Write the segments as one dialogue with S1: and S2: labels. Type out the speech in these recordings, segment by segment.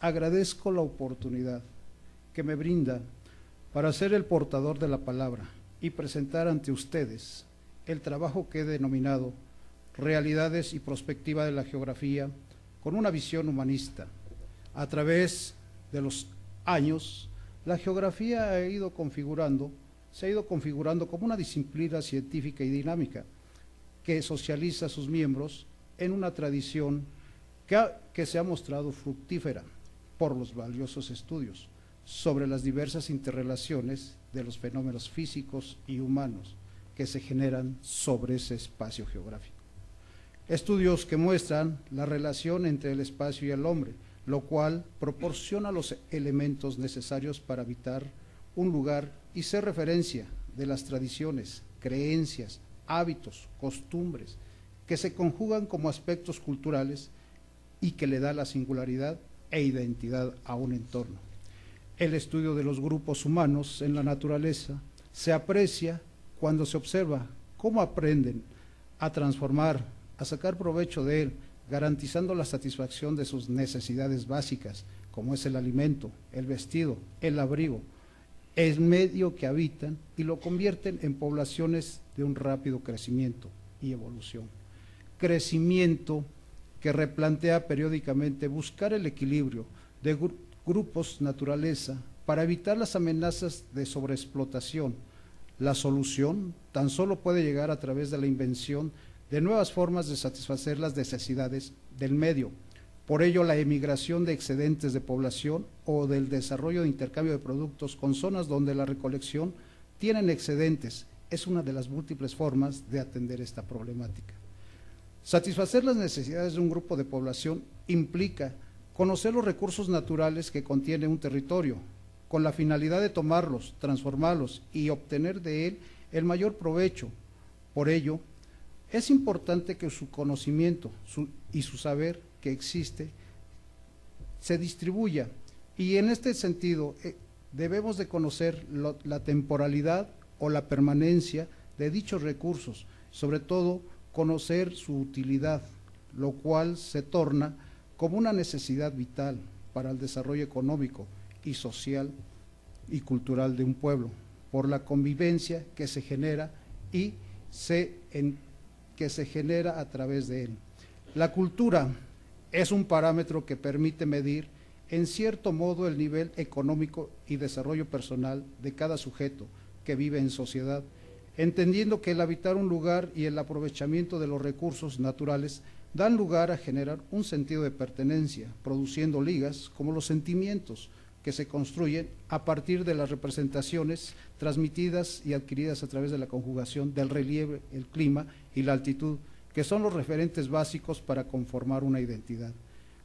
S1: agradezco la oportunidad que me brinda para ser el portador de la palabra y presentar ante ustedes el trabajo que he denominado Realidades y Prospectiva de la Geografía con una visión humanista. A través de los años, la geografía se ha ido configurando como una disciplina científica y dinámica que socializa a sus miembros en una tradición que se ha mostrado fructífera por los valiosos estudios sobre las diversas interrelaciones de los fenómenos físicos y humanos que se generan sobre ese espacio geográfico. Estudios que muestran la relación entre el espacio y el hombre, lo cual proporciona los elementos necesarios para habitar un lugar y ser referencia de las tradiciones, creencias, hábitos, costumbres, que se conjugan como aspectos culturales y que le da la singularidad e identidad a un entorno. El estudio de los grupos humanos en la naturaleza se aprecia cuando se observa cómo aprenden a transformar, a sacar provecho de él, garantizando la satisfacción de sus necesidades básicas, como es el alimento, el vestido, el abrigo, el medio que habitan, y lo convierten en poblaciones de un rápido crecimiento y evolución. Crecimiento que replantea periódicamente buscar el equilibrio de grupos naturaleza para evitar las amenazas de sobreexplotación. La solución tan solo puede llegar a través de la invención de nuevas formas de satisfacer las necesidades del medio. Por ello, la emigración de excedentes de población o del desarrollo de intercambio de productos con zonas donde la recolección tienen excedentes es una de las múltiples formas de atender esta problemática. Satisfacer las necesidades de un grupo de población implica conocer los recursos naturales que contiene un territorio, con la finalidad de tomarlos, transformarlos y obtener de él el mayor provecho. Por ello, es importante que su conocimiento y su saber que existe se distribuya, y en este sentido debemos de conocer la temporalidad o la permanencia de dichos recursos, sobre todo conocer su utilidad, lo cual se torna como una necesidad vital para el desarrollo económico y social y cultural de un pueblo, por la convivencia que se genera que se genera a través de él. La cultura es un parámetro que permite medir en cierto modo el nivel económico y desarrollo personal de cada sujeto que vive en sociedad, entendiendo que el habitar un lugar y el aprovechamiento de los recursos naturales dan lugar a generar un sentido de pertenencia, produciendo ligas como los sentimientos que se construyen a partir de las representaciones transmitidas y adquiridas a través de la conjugación del relieve, el clima y la altitud, que son los referentes básicos para conformar una identidad.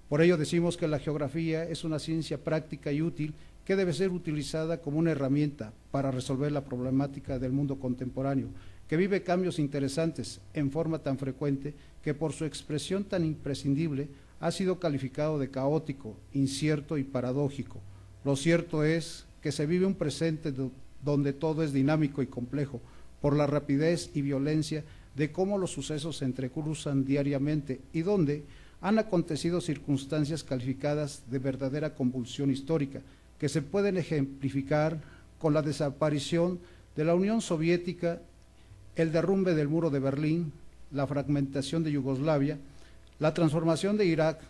S1: Por ello decimos que la geografía es una ciencia práctica y útil que debe ser utilizada como una herramienta para resolver la problemática del mundo contemporáneo, que vive cambios interesantes en forma tan frecuente que por su expresión tan imprescindible ha sido calificado de caótico, incierto y paradójico. Lo cierto es que se vive un presente donde todo es dinámico y complejo, por la rapidez y violencia de cómo los sucesos se entrecruzan diariamente y donde han acontecido circunstancias calificadas de verdadera convulsión histórica, que se pueden ejemplificar con la desaparición de la Unión Soviética, el derrumbe del muro de Berlín, la fragmentación de Yugoslavia, la transformación de Irak,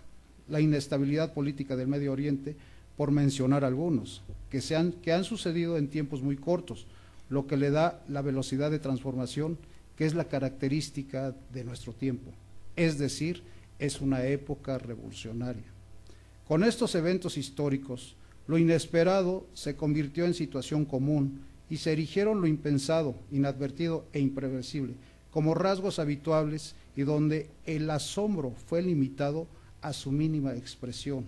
S1: la inestabilidad política del Medio Oriente, por mencionar algunos, que han sucedido en tiempos muy cortos, lo que le da la velocidad de transformación que es la característica de nuestro tiempo, es decir, es una época revolucionaria. Con estos eventos históricos, lo inesperado se convirtió en situación común y se erigieron lo impensado, inadvertido e imprevisible como rasgos habituales, y donde el asombro fue limitado a su mínima expresión.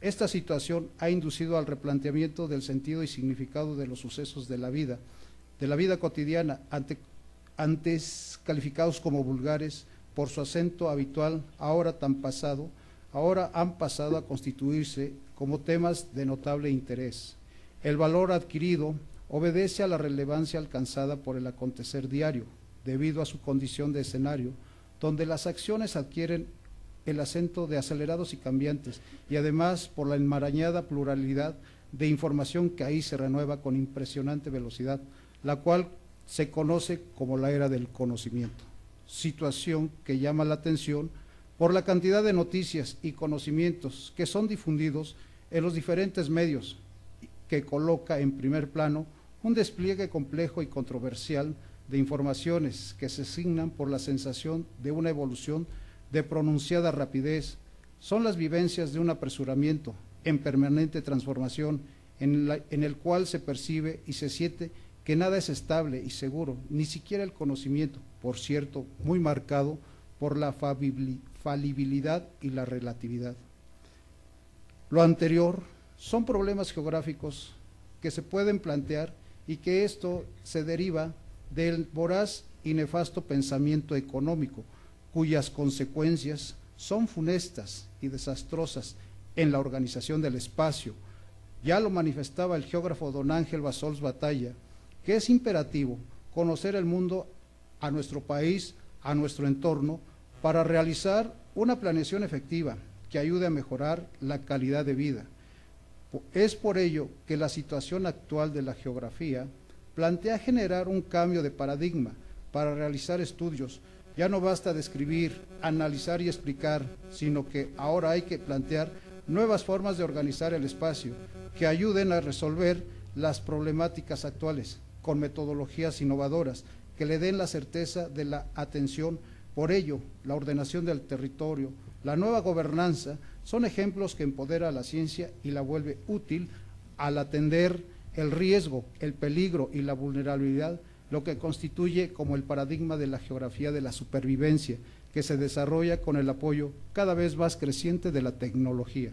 S1: Esta situación ha inducido al replanteamiento del sentido y significado de los sucesos de la vida cotidiana, antes calificados como vulgares por su acento habitual, ahora han pasado a constituirse como temas de notable interés. El valor adquirido obedece a la relevancia alcanzada por el acontecer diario, debido a su condición de escenario, donde las acciones adquieren el acento de acelerados y cambiantes, y además por la enmarañada pluralidad de información que ahí se renueva con impresionante velocidad, la cual se conoce como la era del conocimiento, situación que llama la atención por la cantidad de noticias y conocimientos que son difundidos en los diferentes medios, que coloca en primer plano un despliegue complejo y controversial de informaciones que se signan por la sensación de una evolución de pronunciada rapidez. Son las vivencias de un apresuramiento en permanente transformación, en el cual se percibe y se siente que nada es estable y seguro, ni siquiera el conocimiento, por cierto, muy marcado por la falibilidad y la relatividad. Lo anterior son problemas geográficos que se pueden plantear y que esto se deriva del voraz y nefasto pensamiento económico, cuyas consecuencias son funestas y desastrosas en la organización del espacio. Ya lo manifestaba el geógrafo don Ángel Bassols Batalla, que es imperativo conocer el mundo, a nuestro país, a nuestro entorno, para realizar una planeación efectiva que ayude a mejorar la calidad de vida. Es por ello que la situación actual de la geografía plantea generar un cambio de paradigma para realizar estudios. Ya no basta describir, analizar y explicar, sino que ahora hay que plantear nuevas formas de organizar el espacio que ayuden a resolver las problemáticas actuales con metodologías innovadoras que le den la certeza de la atención. Por ello, la ordenación del territorio, la nueva gobernanza, son ejemplos que empodera a la ciencia y la vuelve útil al atender el riesgo, el peligro y la vulnerabilidad, lo que constituye como el paradigma de la geografía de la supervivencia, que se desarrolla con el apoyo cada vez más creciente de la tecnología.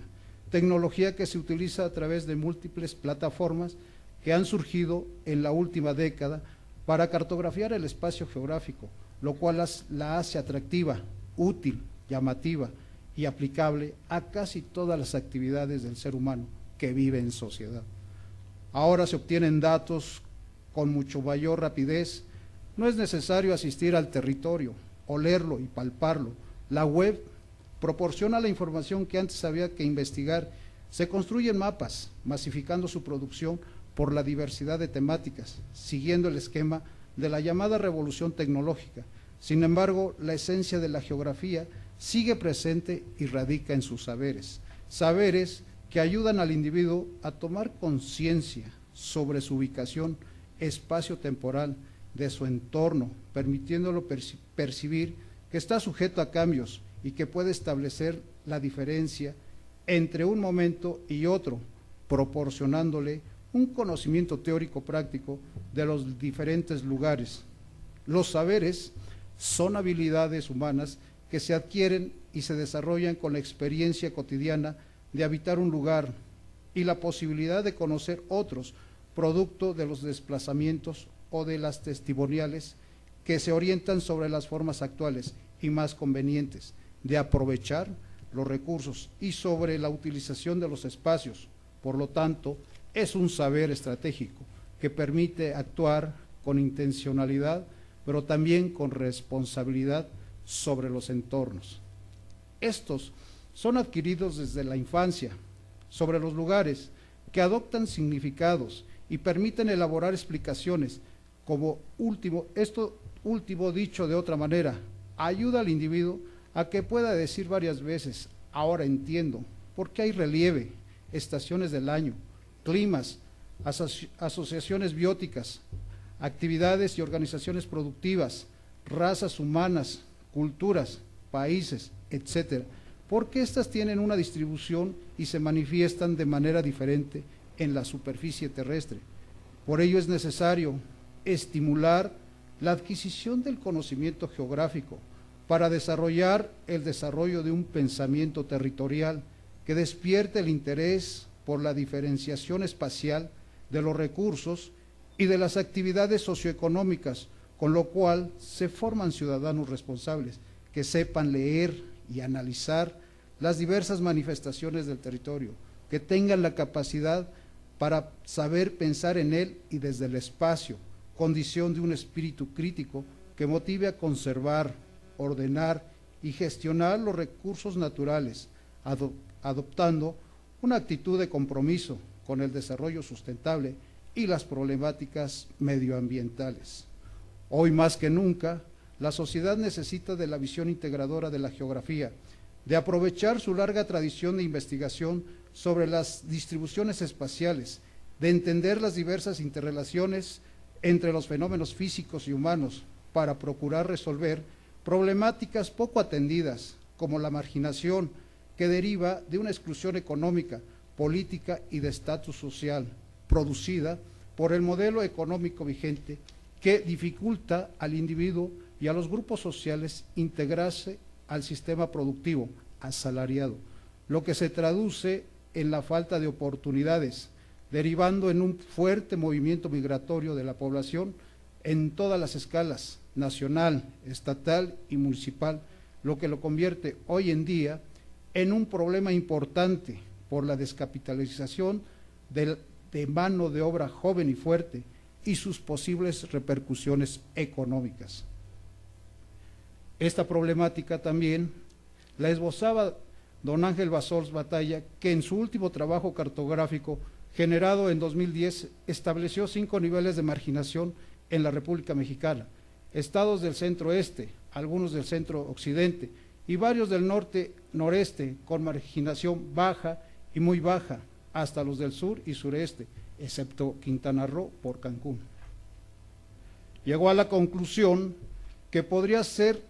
S1: Tecnología que se utiliza a través de múltiples plataformas que han surgido en la última década para cartografiar el espacio geográfico, lo cual la hace atractiva, útil, llamativa y aplicable a casi todas las actividades del ser humano que vive en sociedad. Ahora se obtienen datos con mucho mayor rapidez, no es necesario asistir al territorio, olerlo y palparlo. La web proporciona la información que antes había que investigar. Se construyen mapas, masificando su producción por la diversidad de temáticas, siguiendo el esquema de la llamada revolución tecnológica. Sin embargo, la esencia de la geografía sigue presente y radica en sus saberes, saberes que ayudan al individuo a tomar conciencia sobre su ubicación espacio-temporal de su entorno, permitiéndolo percibir que está sujeto a cambios y que puede establecer la diferencia entre un momento y otro, proporcionándole un conocimiento teórico práctico de los diferentes lugares. Los saberes son habilidades humanas que se adquieren y se desarrollan con la experiencia cotidiana de habitar un lugar y la posibilidad de conocer otros, producto de los desplazamientos o de las testimoniales que se orientan sobre las formas actuales y más convenientes de aprovechar los recursos y sobre la utilización de los espacios. Por lo tanto, es un saber estratégico que permite actuar con intencionalidad, pero también con responsabilidad sobre los entornos. Estos son adquiridos desde la infancia, sobre los lugares, que adoptan significados y permiten elaborar explicaciones. Como esto último dicho de otra manera, ayuda al individuo a que pueda decir varias veces: ahora entiendo, porque hay relieve, estaciones del año, climas, asociaciones bióticas, actividades y organizaciones productivas, razas humanas, culturas, países, etcétera, porque éstas tienen una distribución y se manifiestan de manera diferente en la superficie terrestre. Por ello es necesario estimular la adquisición del conocimiento geográfico para desarrollar el desarrollo de un pensamiento territorial que despierte el interés por la diferenciación espacial de los recursos y de las actividades socioeconómicas, con lo cual se forman ciudadanos responsables que sepan leer y analizar las diversas manifestaciones del territorio, que tengan la capacidad para saber pensar en él y desde el espacio, condición de un espíritu crítico que motive a conservar, ordenar y gestionar los recursos naturales, adoptando una actitud de compromiso con el desarrollo sustentable y las problemáticas medioambientales. Hoy más que nunca, la sociedad necesita de la visión integradora de la geografía, de aprovechar su larga tradición de investigación sobre las distribuciones espaciales, de entender las diversas interrelaciones entre los fenómenos físicos y humanos para procurar resolver problemáticas poco atendidas, como la marginación que deriva de una exclusión económica, política y de estatus social, producida por el modelo económico vigente que dificulta al individuo y a los grupos sociales integrarse al sistema productivo asalariado, lo que se traduce en la falta de oportunidades, derivando en un fuerte movimiento migratorio de la población en todas las escalas, nacional, estatal y municipal, lo que lo convierte hoy en día en un problema importante por la descapitalización de mano de obra joven y fuerte y sus posibles repercusiones económicas. Esta problemática también la esbozaba don Ángel Bassols Batalla, que en su último trabajo cartográfico, generado en 2010, estableció 5 niveles de marginación en la República Mexicana, estados del centro-este, algunos del centro-occidente y varios del norte-noreste con marginación baja y muy baja, hasta los del sur y sureste, excepto Quintana Roo por Cancún. Llegó a la conclusión que podría ser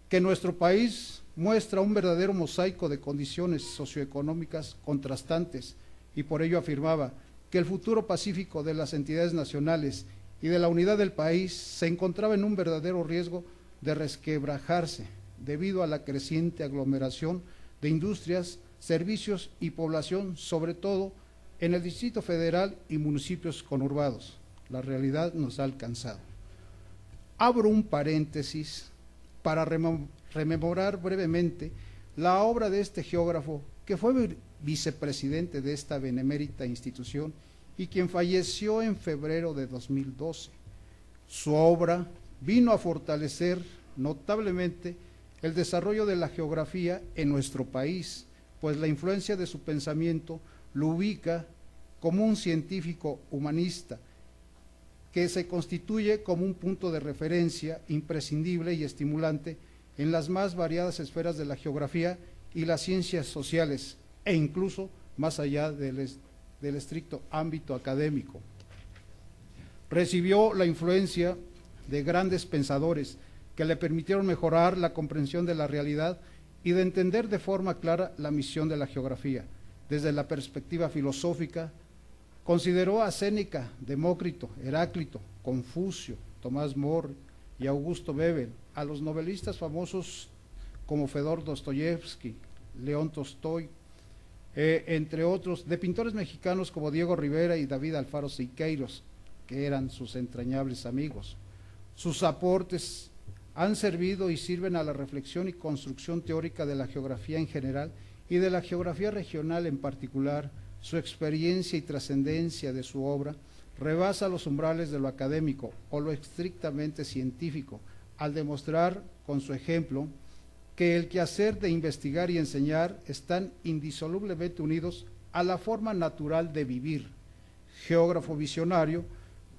S1: que nuestro país muestra un verdadero mosaico de condiciones socioeconómicas contrastantes y por ello afirmaba que el futuro pacífico de las entidades nacionales y de la unidad del país se encontraba en un verdadero riesgo de resquebrajarse debido a la creciente aglomeración de industrias, servicios y población, sobre todo en el Distrito Federal y municipios conurbados. La realidad nos ha alcanzado. Abro un paréntesis para rememorar brevemente la obra de este geógrafo que fue vicepresidente de esta benemérita institución y quien falleció en febrero de 2012. Su obra vino a fortalecer notablemente el desarrollo de la geografía en nuestro país, pues la influencia de su pensamiento lo ubica como un científico humanista que se constituye como un punto de referencia imprescindible y estimulante en las más variadas esferas de la geografía y las ciencias sociales, e incluso más allá del estricto ámbito académico. Recibió la influencia de grandes pensadores que le permitieron mejorar la comprensión de la realidad y de entender de forma clara la misión de la geografía. Desde la perspectiva filosófica, consideró a Séneca, Demócrito, Heráclito, Confucio, Tomás More y Augusto Bebel, a los novelistas famosos como Fedor Dostoyevsky, León Tolstoy, entre otros, de pintores mexicanos como Diego Rivera y David Alfaro Siqueiros, que eran sus entrañables amigos. Sus aportes han servido y sirven a la reflexión y construcción teórica de la geografía en general y de la geografía regional en particular. Su experiencia y trascendencia de su obra rebasa los umbrales de lo académico o lo estrictamente científico, al demostrar con su ejemplo que el quehacer de investigar y enseñar están indisolublemente unidos a la forma natural de vivir. Geógrafo visionario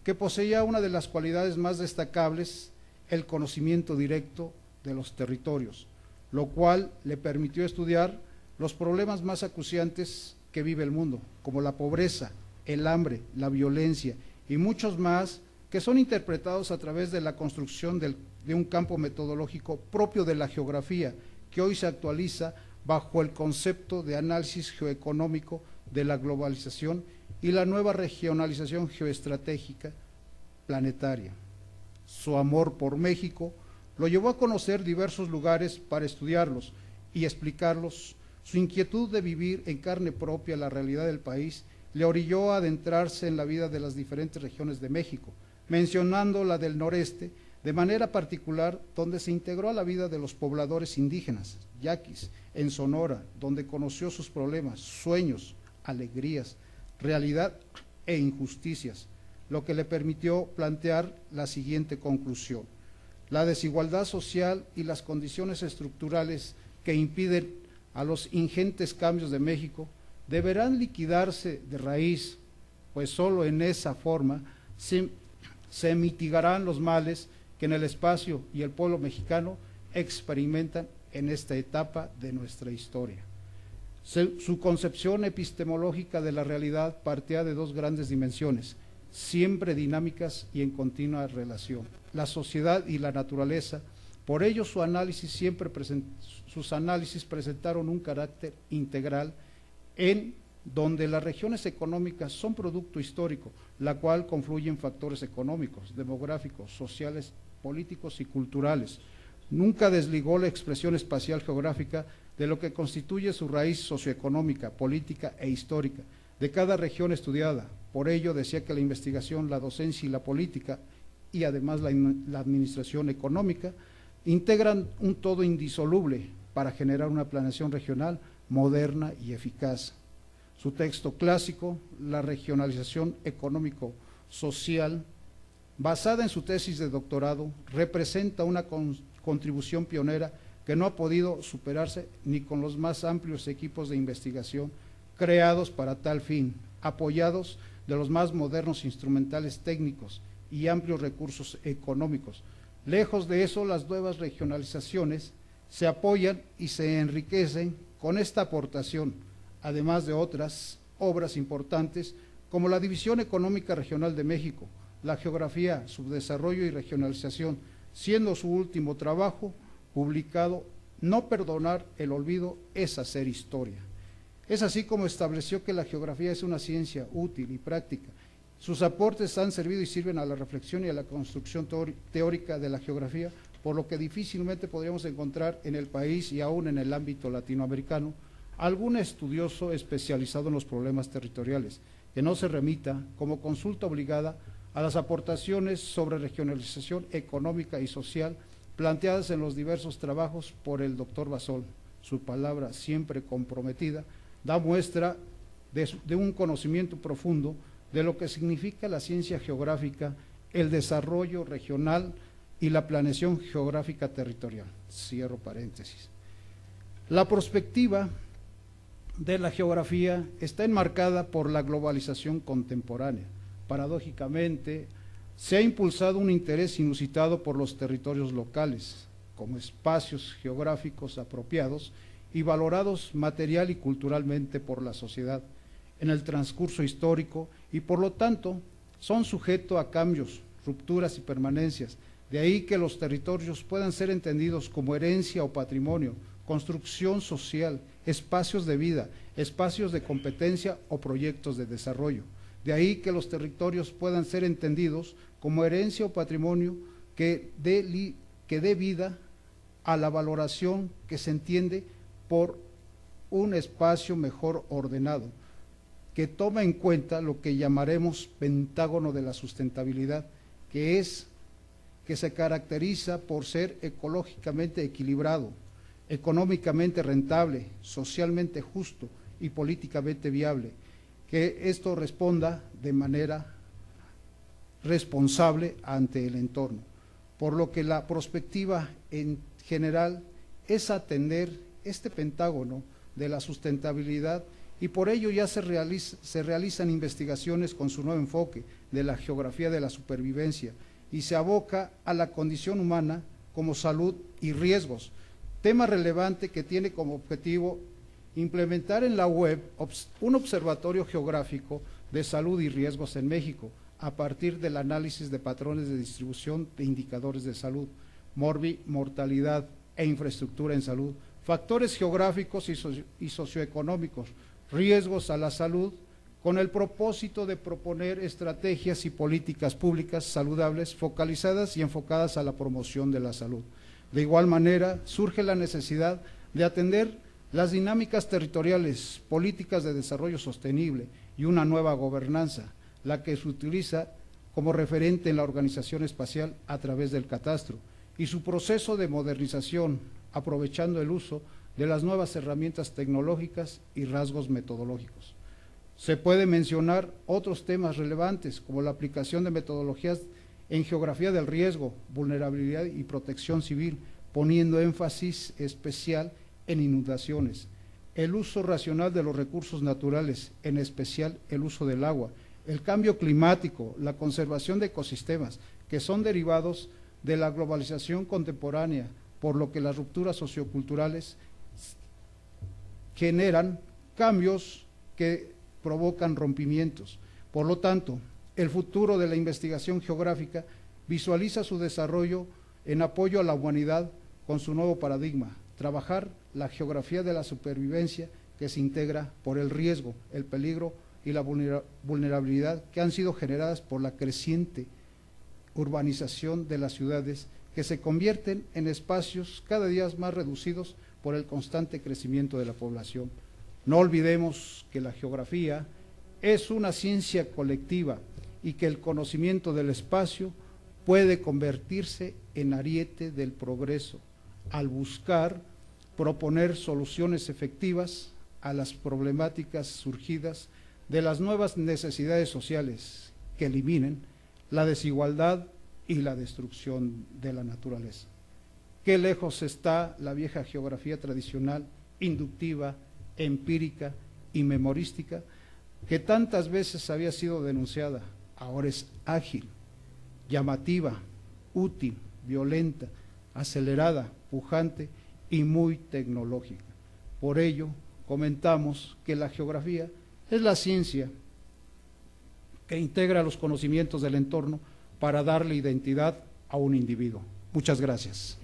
S1: que poseía una de las cualidades más destacables, el conocimiento directo de los territorios, lo cual le permitió estudiar los problemas más acuciantes que vive el mundo, como la pobreza, el hambre, la violencia y muchos más que son interpretados a través de la construcción de un campo metodológico propio de la geografía, que hoy se actualiza bajo el concepto de análisis geoeconómico de la globalización y la nueva regionalización geoestratégica planetaria. Su amor por México lo llevó a conocer diversos lugares para estudiarlos y explicarlos. Su inquietud de vivir en carne propia la realidad del país le orilló a adentrarse en la vida de las diferentes regiones de México, mencionando la del noreste de manera particular, donde se integró a la vida de los pobladores indígenas, yaquis, en Sonora, donde conoció sus problemas, sueños, alegrías, realidad e injusticias, lo que le permitió plantear la siguiente conclusión: la desigualdad social y las condiciones estructurales que impiden a los ingentes cambios de México deberán liquidarse de raíz, pues solo en esa forma se mitigarán los males que en el espacio y el pueblo mexicano experimentan en esta etapa de nuestra historia. Su concepción epistemológica de la realidad partía de dos grandes dimensiones, siempre dinámicas y en continua relación: la sociedad y la naturaleza. Por ello sus análisis presentaron un carácter integral, en donde las regiones económicas son producto histórico, la cual confluyen factores económicos, demográficos, sociales, políticos y culturales. Nunca desligó la expresión espacial geográfica de lo que constituye su raíz socioeconómica, política e histórica de cada región estudiada. Por ello decía que la investigación, la docencia y la política, y además la administración económica, integran un todo indisoluble para generar una planeación regional moderna y eficaz. Su texto clásico, La regionalización económico-social, basada en su tesis de doctorado, representa una contribución pionera que no ha podido superarse ni con los más amplios equipos de investigación creados para tal fin, apoyados de los más modernos instrumentales técnicos y amplios recursos económicos. Lejos de eso, las nuevas regionalizaciones se apoyan y se enriquecen con esta aportación, además de otras obras importantes como la División Económica Regional de México, la Geografía, Subdesarrollo y Regionalización, siendo su último trabajo publicado No perdonar el olvido es hacer historia. Es así como estableció que la geografía es una ciencia útil y práctica. Sus aportes han servido y sirven a la reflexión y a la construcción teórica de la geografía, por lo que difícilmente podríamos encontrar en el país y aún en el ámbito latinoamericano algún estudioso especializado en los problemas territoriales que no se remita como consulta obligada a las aportaciones sobre regionalización económica y social planteadas en los diversos trabajos por el doctor Basol. Su palabra, siempre comprometida, da muestra de un conocimiento profundo de lo que significa la ciencia geográfica, el desarrollo regional y la planeación geográfica territorial. Cierro paréntesis. La perspectiva de la geografía está enmarcada por la globalización contemporánea. Paradójicamente, se ha impulsado un interés inusitado por los territorios locales, como espacios geográficos apropiados y valorados material y culturalmente por la sociedad en el transcurso histórico, y por lo tanto son sujetos a cambios, rupturas y permanencias. De ahí que los territorios puedan ser entendidos como herencia o patrimonio, construcción social, espacios de vida, espacios de competencia o proyectos de desarrollo. De ahí que los territorios puedan ser entendidos como herencia o patrimonio que dé vida a la valoración que se entiende por un espacio mejor ordenado, que toma en cuenta lo que llamaremos pentágono de la sustentabilidad, que se caracteriza por ser ecológicamente equilibrado, económicamente rentable, socialmente justo y políticamente viable, que esto responda de manera responsable ante el entorno, por lo que la perspectiva en general es atender este pentágono de la sustentabilidad, y por ello ya se realizan investigaciones con su nuevo enfoque de la geografía de la supervivencia, y se aboca a la condición humana como salud y riesgos, tema relevante que tiene como objetivo implementar en la web un observatorio geográfico de salud y riesgos en México, a partir del análisis de patrones de distribución de indicadores de salud, mortalidad e infraestructura en salud, factores geográficos y socioeconómicos, riesgos a la salud, con el propósito de proponer estrategias y políticas públicas saludables, focalizadas y enfocadas a la promoción de la salud. De igual manera, surge la necesidad de atender las dinámicas territoriales, políticas de desarrollo sostenible y una nueva gobernanza, la que se utiliza como referente en la organización espacial a través del catastro, y su proceso de modernización, aprovechando el uso de las nuevas herramientas tecnológicas y rasgos metodológicos. Se puede mencionar otros temas relevantes, como la aplicación de metodologías en geografía del riesgo, vulnerabilidad y protección civil, poniendo énfasis especial en inundaciones, el uso racional de los recursos naturales, en especial el uso del agua, el cambio climático, la conservación de ecosistemas, que son derivados de la globalización contemporánea, por lo que las rupturas socioculturales generan cambios que provocan rompimientos. Por lo tanto, el futuro de la investigación geográfica visualiza su desarrollo en apoyo a la humanidad con su nuevo paradigma, trabajar la geografía de la supervivencia que se integra por el riesgo, el peligro y la vulnerabilidad que han sido generadas por la creciente urbanización de las ciudades, que se convierten en espacios cada día más reducidos por el constante crecimiento de la población. No olvidemos que la geografía es una ciencia colectiva y que el conocimiento del espacio puede convertirse en ariete del progreso al buscar proponer soluciones efectivas a las problemáticas surgidas de las nuevas necesidades sociales que eliminen la desigualdad y la destrucción de la naturaleza. Qué lejos está la vieja geografía tradicional, inductiva, empírica y memorística, que tantas veces había sido denunciada. Ahora es ágil, llamativa, útil, violenta, acelerada, pujante y muy tecnológica. Por ello, comentamos que la geografía es la ciencia que integra los conocimientos del entorno para darle identidad a un individuo. Muchas gracias.